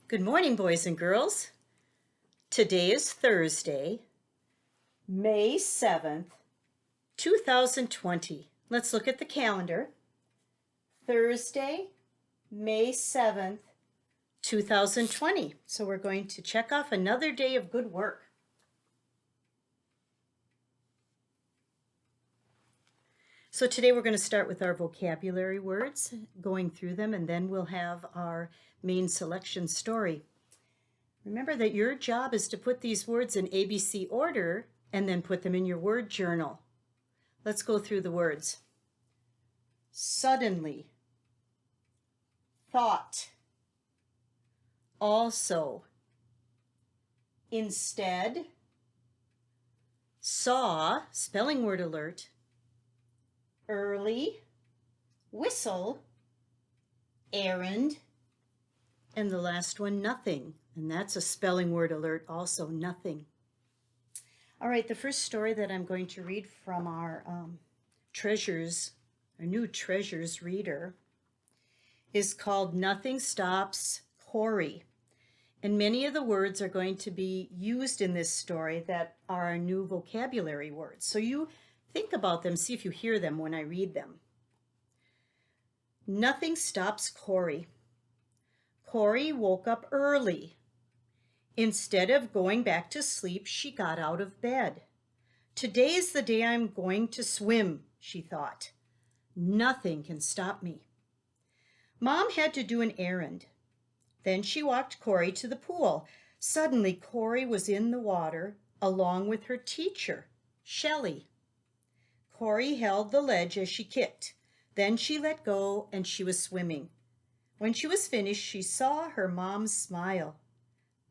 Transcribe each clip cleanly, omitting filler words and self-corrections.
Good morning, boys and girls. Today is Thursday, May 7th, 2020. Let's look at the calendar. Thursday, May 7th, 2020. So we're going to check off another day of good work. So today we're going to start with our vocabulary words, going through them, and then we'll have our main selection story. Remember that your job is to put these words in ABC order and then put them in your word journal. Let's go through the words. Suddenly, thought, also, instead, saw, spelling word alert, early, whistle, errand, and the last one, nothing. And that's a spelling word alert also, nothing. All right, the first story that I'm going to read from our new Treasures reader is called Nothing Stops Corey. And many of the words are going to be used in this story that are our new vocabulary words. So you think about them, see if you hear them when I read them. Nothing stops Corey. Corey woke up early. Instead of going back to sleep, she got out of bed. Today's the day I'm going to swim, she thought. Nothing can stop me. Mom had to do an errand. Then she walked Corey to the pool. Suddenly, Corey was in the water along with her teacher, Shelley. Corey held the ledge as she kicked. Then she let go and she was swimming. When she was finished, she saw her mom smile.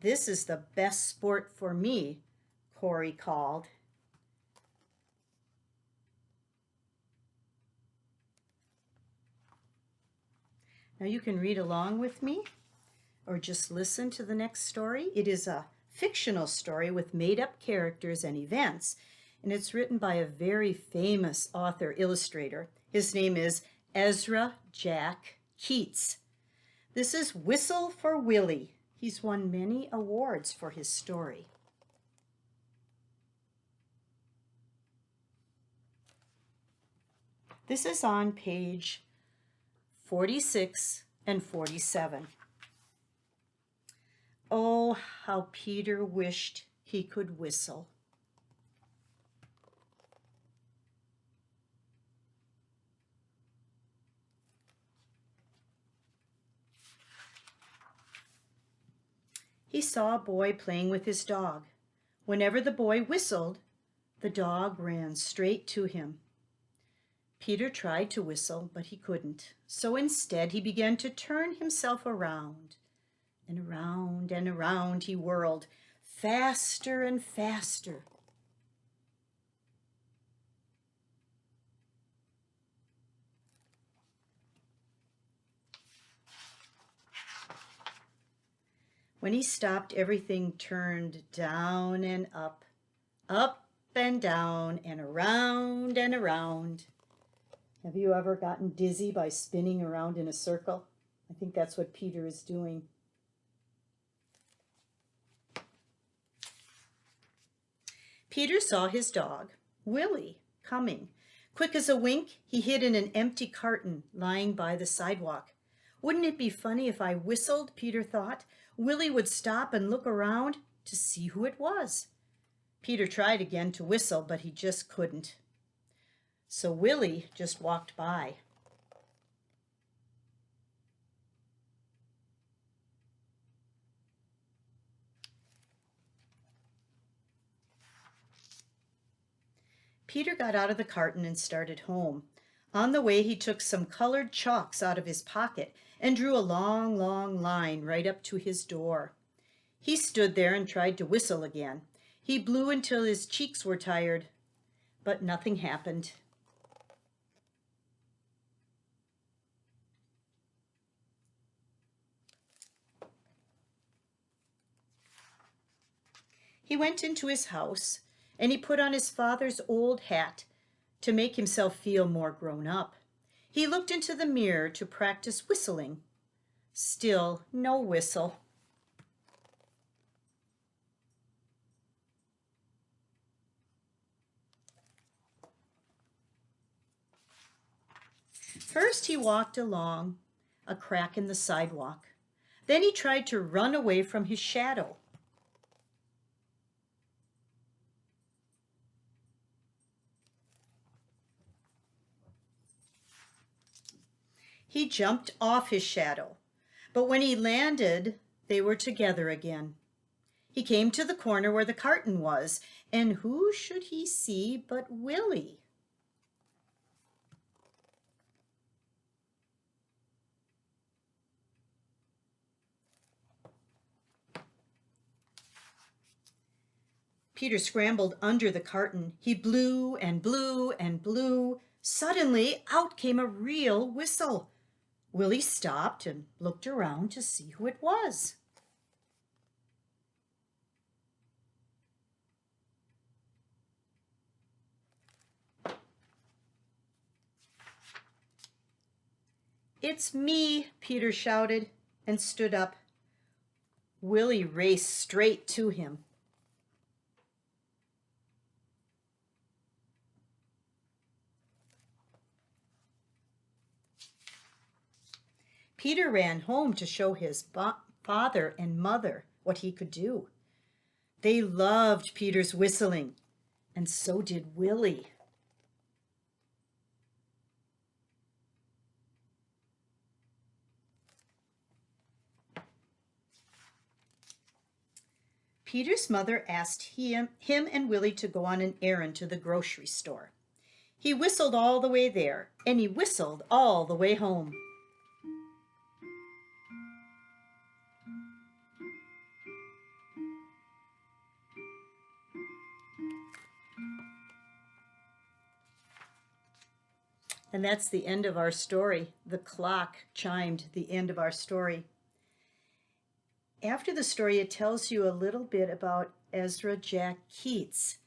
This is the best sport for me, Corey called. Now you can read along with me or just listen to the next story. It is a fictional story with made-up characters and events, and it's written by a very famous author-illustrator. His name is Ezra Jack Keats. This is Whistle for Willy. He's won many awards for his story. This is on page 46 and 47. Oh, how Peter wished he could whistle. He saw a boy playing with his dog. Whenever the boy whistled, the dog ran straight to him. Peter tried to whistle, but he couldn't. So instead, he began to turn himself around. And around and around he whirled, faster and faster. When he stopped, everything turned down and up and down, and around and around. Have you ever gotten dizzy by spinning around in a circle? I think that's what Peter is doing. Peter saw his dog, Willy, coming. Quick as a wink, he hid in an empty carton lying by the sidewalk. Wouldn't it be funny if I whistled, Peter thought. Willy would stop and look around to see who it was. Peter tried again to whistle, but he just couldn't. So Willy just walked by. Peter got out of the carton and started home. On the way, he took some colored chalks out of his pocket and drew a long, long line right up to his door. He stood there and tried to whistle again. He blew until his cheeks were tired, but nothing happened. He went into his house and he put on his father's old hat to make himself feel more grown up. He looked into the mirror to practice whistling. Still no whistle. First he walked along a crack in the sidewalk. Then he tried to run away from his shadow. He jumped off his shadow, but when he landed, they were together again. He came to the corner where the carton was, and who should he see but Willy? Peter scrambled under the carton. He blew and blew and blew. Suddenly, out came a real whistle. Willy stopped and looked around to see who it was. "It's me," Peter shouted and stood up. Willy raced straight to him. Peter ran home to show his father and mother what he could do. They loved Peter's whistling, and so did Willy. Peter's mother asked him and Willy to go on an errand to the grocery store. He whistled all the way there, and he whistled all the way home. And that's the end of our story. The clock chimed the end of our story. After the story, it tells you a little bit about Ezra Jack Keats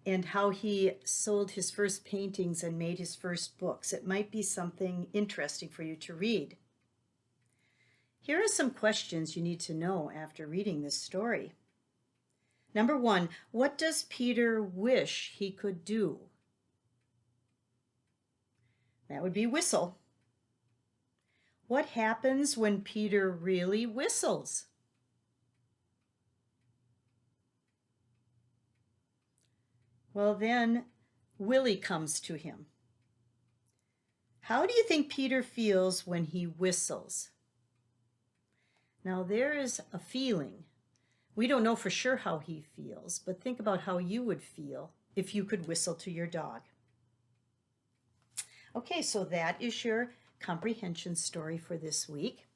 and how he sold his first paintings and made his first books. It might be something interesting for you to read. Here are some questions you need to know after reading this story. Number 1, what does Peter wish he could do? That would be whistle. What happens when Peter really whistles? Well, then Willy comes to him. How do you think Peter feels when he whistles? Now, there is a feeling. We don't know for sure how he feels, but think about how you would feel if you could whistle to your dog. Okay, so that is your comprehension story for this week.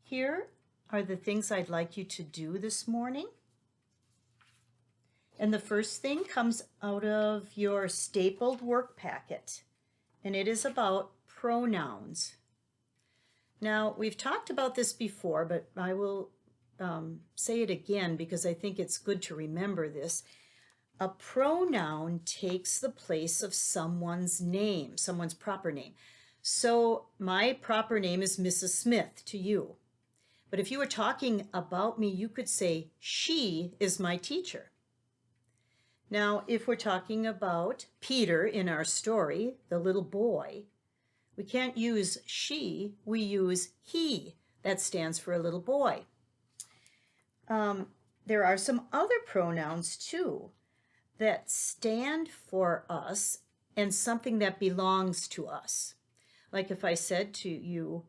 Here are the things I'd like you to do this morning. And the first thing comes out of your stapled work packet, and it is about pronouns. Now, we've talked about this before, but I will say it again because I think it's good to remember this. A pronoun takes the place of someone's name, someone's proper name. So my proper name is Mrs. Smith to you. But if you were talking about me, you could say, she is my teacher. Now, if we're talking about Peter in our story, the little boy, we can't use she, we use he. That stands for a little boy. There are some other pronouns too that stand for us and something that belongs to us. Like if I said to you,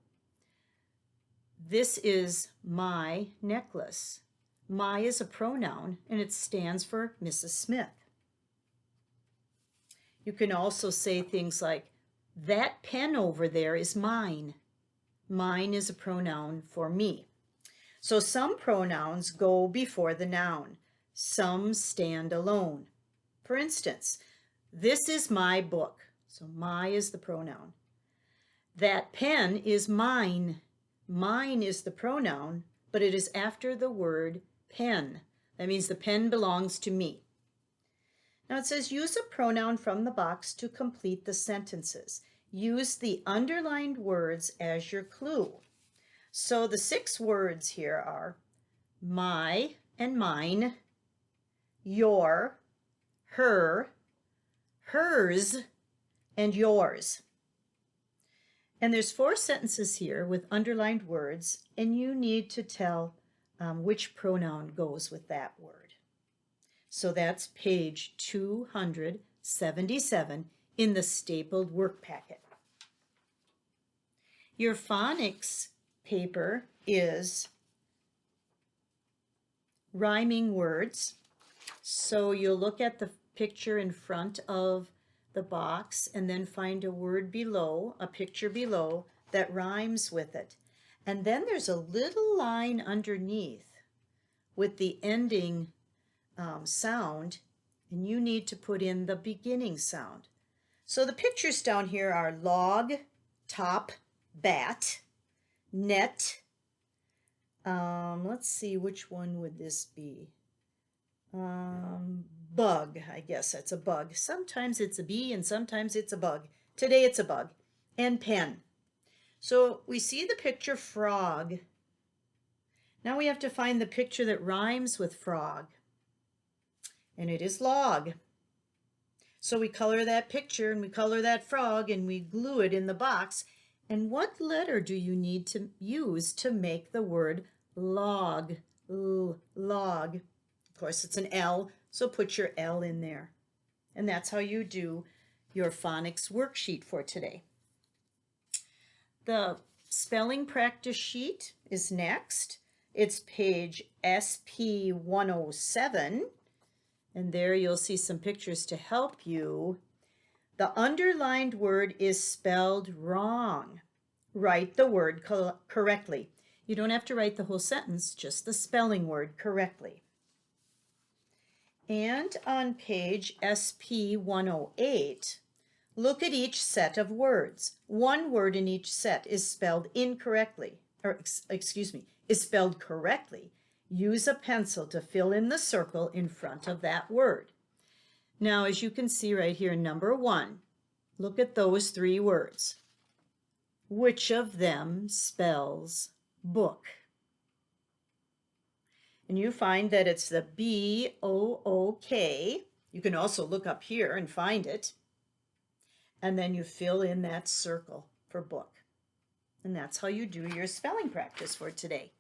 this is my necklace. My is a pronoun and it stands for Mrs. Smith. You can also say things like, that pen over there is mine. Mine is a pronoun for me. So some pronouns go before the noun. Some stand alone. For instance, this is my book. So my is the pronoun. That pen is mine. Mine is the pronoun, but it is after the word pen. That means the pen belongs to me. Now it says use a pronoun from the box to complete the sentences. Use the underlined words as your clue. So the 6 words here are my and mine, your, her, hers, and yours. And there's 4 sentences here with underlined words, and you need to tell which pronoun goes with that word. So that's page 277 in the stapled work packet. Your phonics paper is rhyming words. So you'll look at the picture in front of the box and then find a word below, a picture below that rhymes with it. And then there's a little line underneath with the ending sound, and you need to put in the beginning sound. So the pictures down here are log, top, bat, net. Let's see, which one would this be? Bug, I guess that's a bug. Sometimes it's a bee and sometimes it's a bug. Today it's a bug. And pen. So we see the picture frog. Now we have to find the picture that rhymes with frog. And it is log. So we color that picture and we color that frog and we glue it in the box. And what letter do you need to use to make the word log? Log. Of course, it's an L, so put your L in there. And that's how you do your phonics worksheet for today. The spelling practice sheet is next. It's page SP 107. And there you'll see some pictures to help you. The underlined word is spelled wrong. Write the word correctly. You don't have to write the whole sentence, just the spelling word correctly. And on page SP 108, look at each set of words. One word in each set is spelled incorrectly, or is spelled correctly. Use a pencil to fill in the circle in front of that word. Now, as you can see right here, number 1, look at those 3 words. Which of them spells book? And you find that it's the B-O-O-K. You can also look up here and find it. And then you fill in that circle for book. And that's how you do your spelling practice for today.